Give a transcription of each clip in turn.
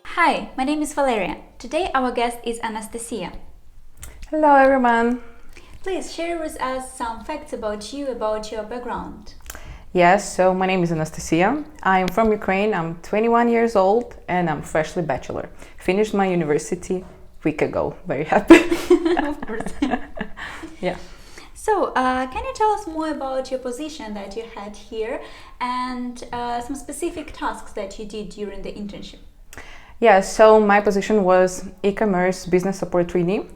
Hi, my name is Valeria. Today our guest is Anastasiia. Hello everyone. Please share with us some facts about you, about your background. Yes, so my name is Anastasiia. I'm from Ukraine, I'm 21 years old and I'm freshly bachelor. Finished my university a week ago, very happy. Of course. Yeah. So, can you tell us more about your position that you had here and some specific tasks that you did during the internship? Yeah, so my position was E-Commerce Business Support Trainee,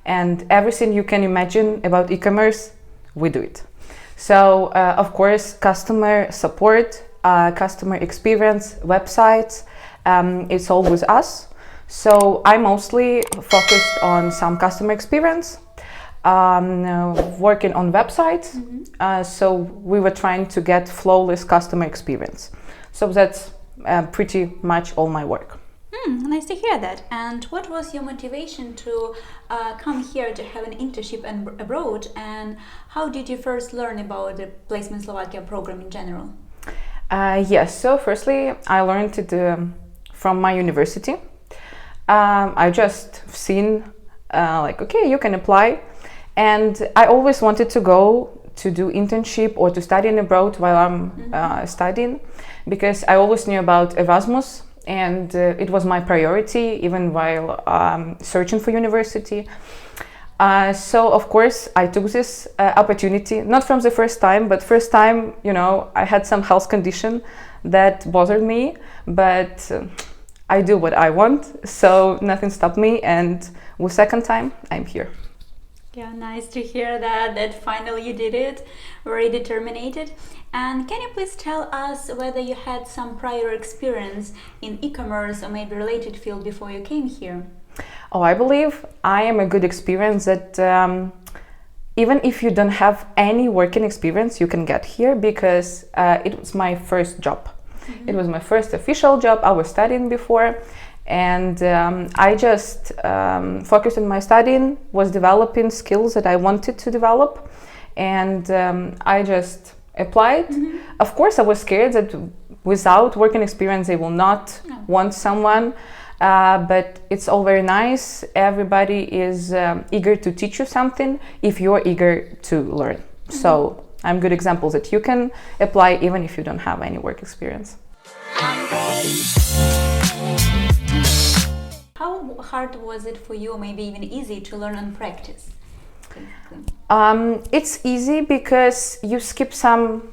and everything you can imagine about e-commerce, we do it. So, of course, customer support, customer experience, websites, it's all with us. So I mostly focused on some customer experience, working on websites. So we were trying to get flawless customer experience. So that's pretty much all my work. Nice to hear that. And what was your motivation to come here to have an internship abroad? And how did you first learn about the Placement Slovakia program in general? Yes, so firstly, I learned it from my university. I just seen okay, you can apply. And I always wanted to go to do internship or to study abroad while I'm studying, because I always knew about Erasmus. And it was my priority even while searching for university. So of course I took this opportunity, not from the first time, but first time, I had some health condition that bothered me, but I do what I want, so nothing stopped me, and with second time I'm here. Yeah, nice to hear that finally you did it, very determined. And can you please tell us whether you had some prior experience in e-commerce or maybe related field before you came here? Oh, I believe I am a good experience that even if you don't have any working experience, you can get here, because it was my first job. It was my first official job. I was studying before. And I just focused on my studying, was developing skills that I wanted to develop, and I just applied. Of course, I was scared that without working experience they will not want someone, but it's all very nice. Everybody is eager to teach you something if you're eager to learn. So I'm a good example that you can apply even if you don't have any work experience. How hard was it for you, or maybe even easy, to learn and practice? It's easy because you skip some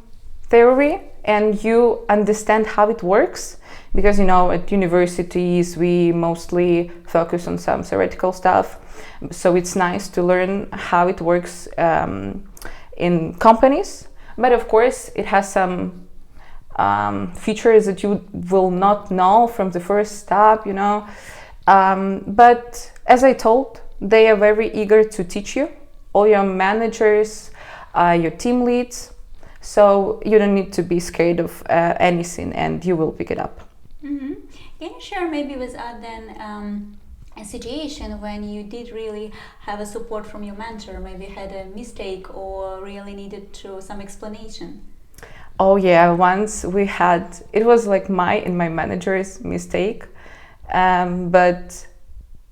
theory and you understand how it works. Because, at universities we mostly focus on some theoretical stuff. So it's nice to learn how it works in companies. But of course, it has some features that you will not know from the first step, But as I told, they are very eager to teach you, all your managers, your team leads, so you don't need to be scared of anything, and you will pick it up. Can you share maybe with us then a situation when you did really have a support from your mentor, maybe had a mistake or really needed some explanation? Oh yeah, once we had, it was like my and my manager's mistake. But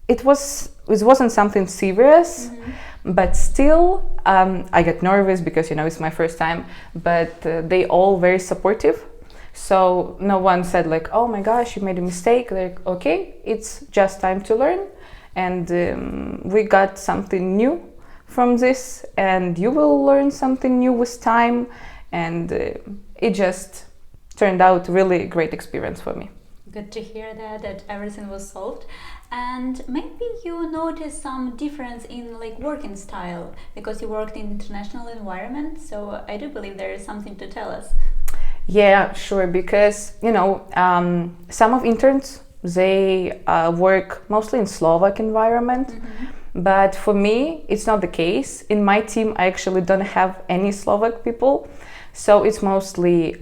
it wasn't something serious, but still I got nervous because it's my first time, but they all very supportive, so no one said like, oh my gosh, you made a mistake. Like, okay, it's just time to learn, and we got something new from this, and you will learn something new with time, and it just turned out really a great experience for me. Good to hear that everything was solved. And maybe you noticed some difference in working style, because you worked in international environment, so I do believe there is something to tell us. Yeah, sure, because some of interns, they work mostly in Slovak environment, but for me it's not the case. In my team I actually don't have any Slovak people. So it's mostly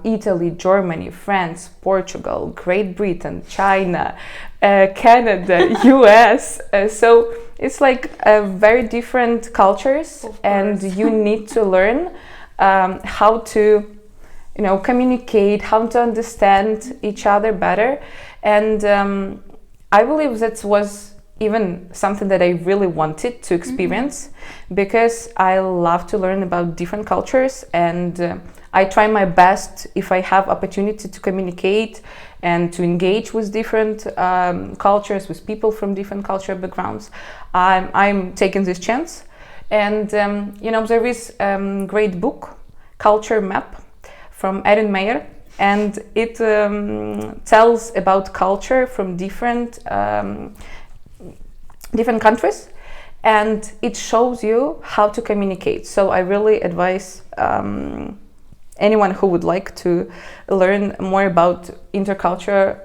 Italy, Germany, France, Portugal, Great Britain, China, Canada, US. So it's very different cultures, and you need to learn how to communicate, how to understand each other better. And I believe that was even something that I really wanted to experience, because I love to learn about different cultures, and I try my best, if I have opportunity, to communicate and to engage with different cultures, with people from different cultural backgrounds. I'm taking this chance. And there is a great book, Culture Map, from Erin Meyer, and it tells about culture from different countries, and it shows you how to communicate. So I really advise anyone who would like to learn more about intercultural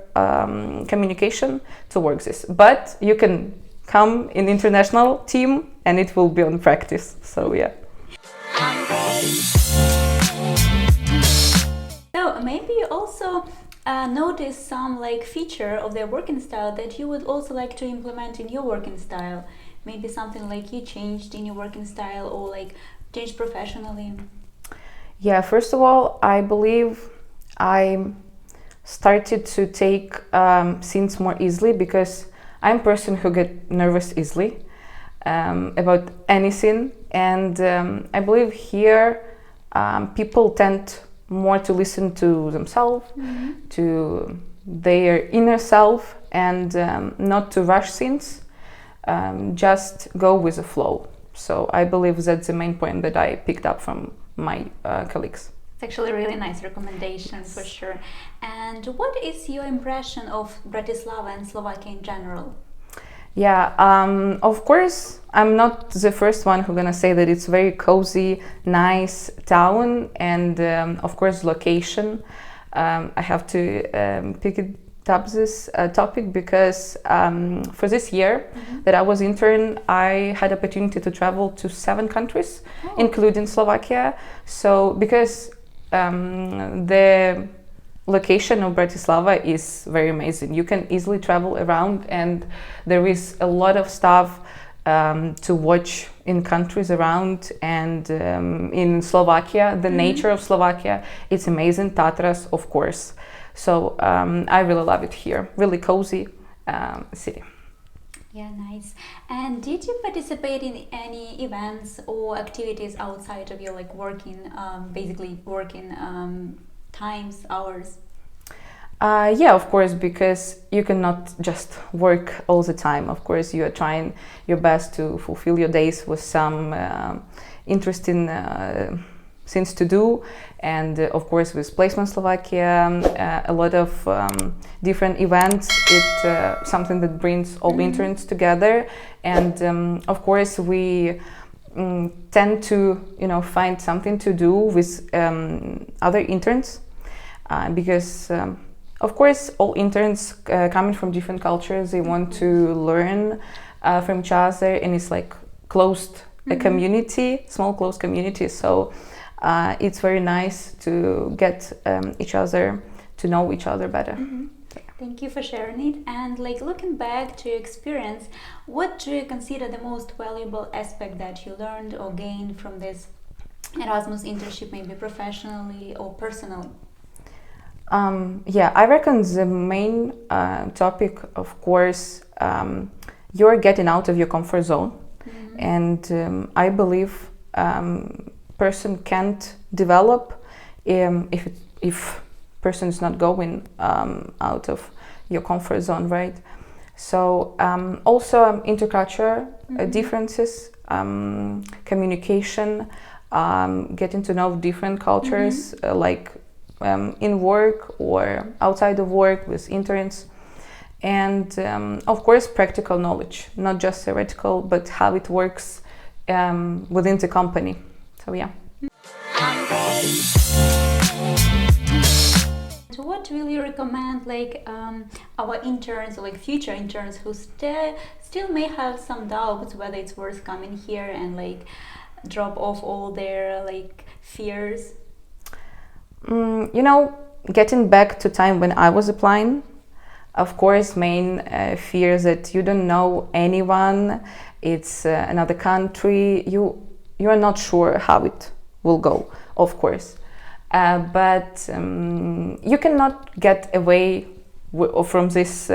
communication to work this. But you can come in international team, and it will be on practice. So yeah. So maybe you also notice some feature of their working style that you would also like to implement in your working style. Maybe something you changed in your working style, or changed professionally. Yeah, first of all, I believe I started to take things more easily, because I'm a person who gets nervous easily about anything, and I believe here people tend more to listen to themselves, to their inner self, and not to rush things, just go with the flow. So I believe that's the main point that I picked up from my colleagues. It's actually a really nice recommendation, for sure. And what is your impression of Bratislava and Slovakia in general? Yeah, of course, I'm not the first one who's gonna say that it's very cozy, nice town, and of course, location. I have to pick it up this topic, because for this year that I was intern, I had opportunity to travel to 7 countries, including Slovakia. So because the location of Bratislava is very amazing, you can easily travel around, and there is a lot of stuff to watch in countries around, and in Slovakia, the nature of Slovakia, it's amazing. Tatras, of course. So I really love it here. Really cozy city. Yeah, nice. And did you participate in any events or activities outside of your working, basically working times, hours? Yeah, of course, because you cannot just work all the time. Of course, you are trying your best to fulfill your days with some interesting things to do, and of course with Placement Slovakia, a lot of different events. It's something that brings all interns together, and of course we tend to find something to do with other interns, because of course all interns coming from different cultures, they want to learn from each other, and it's closed a community, small closed community. So it's very nice to get each other to know each other better. Thank you for sharing it. And looking back to your experience, what do you consider the most valuable aspect that you learned or gained from this Erasmus internship, maybe professionally or personally? Yeah, I reckon the main topic, of course, you're getting out of your comfort zone, and I believe person can't develop if person is not going out of your comfort zone, right? So also intercultural differences, communication, getting to know different cultures, in work or outside of work with interns, and of course practical knowledge, not just theoretical, but how it works within the company. So yeah. So what will you recommend our interns or future interns who still may have some doubts whether it's worth coming here and drop off all their fears? Getting back to time when I was applying, of course, main fear that you don't know anyone, it's another country, you are not sure how it will go, of course. but you cannot get away from these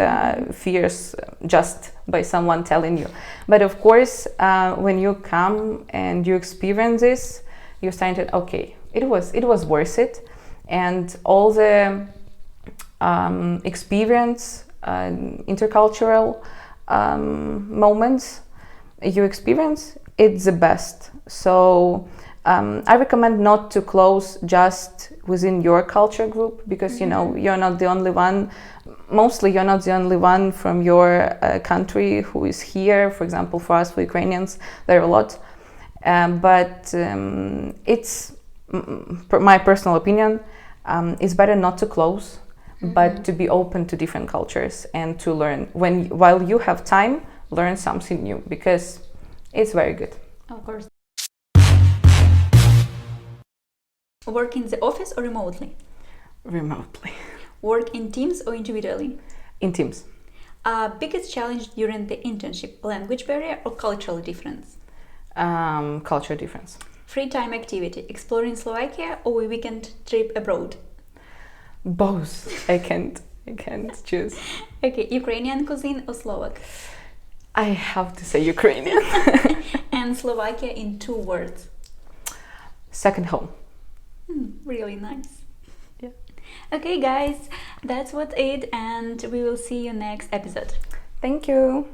fears just by someone telling you. But of course, when you come and you experience this, you started, okay, it was worth it, and all the experience, intercultural moments you experience, it's the best. So I recommend not to close just within your culture group, because you know you're not the only one. Mostly you're not the only one from your country who is here. For example, for us, for Ukrainians, there are a lot. But it's my personal opinion, it's better not to close, but to be open to different cultures and to learn. While you have time, learn something new, because it's very good. Of course. Work in the office or remotely? Remotely. Work in teams or individually? In teams. Biggest challenge during the internship, language barrier or cultural difference? Culture difference. Free time activity, exploring Slovakia or a weekend trip abroad? Both. I can't choose. Okay, Ukrainian cuisine or Slovak? I have to say Ukrainian. And Slovakia in 2 words? Second home. Really nice. Yeah. Okay guys, that's what it, and we will see you next episode. Thank you.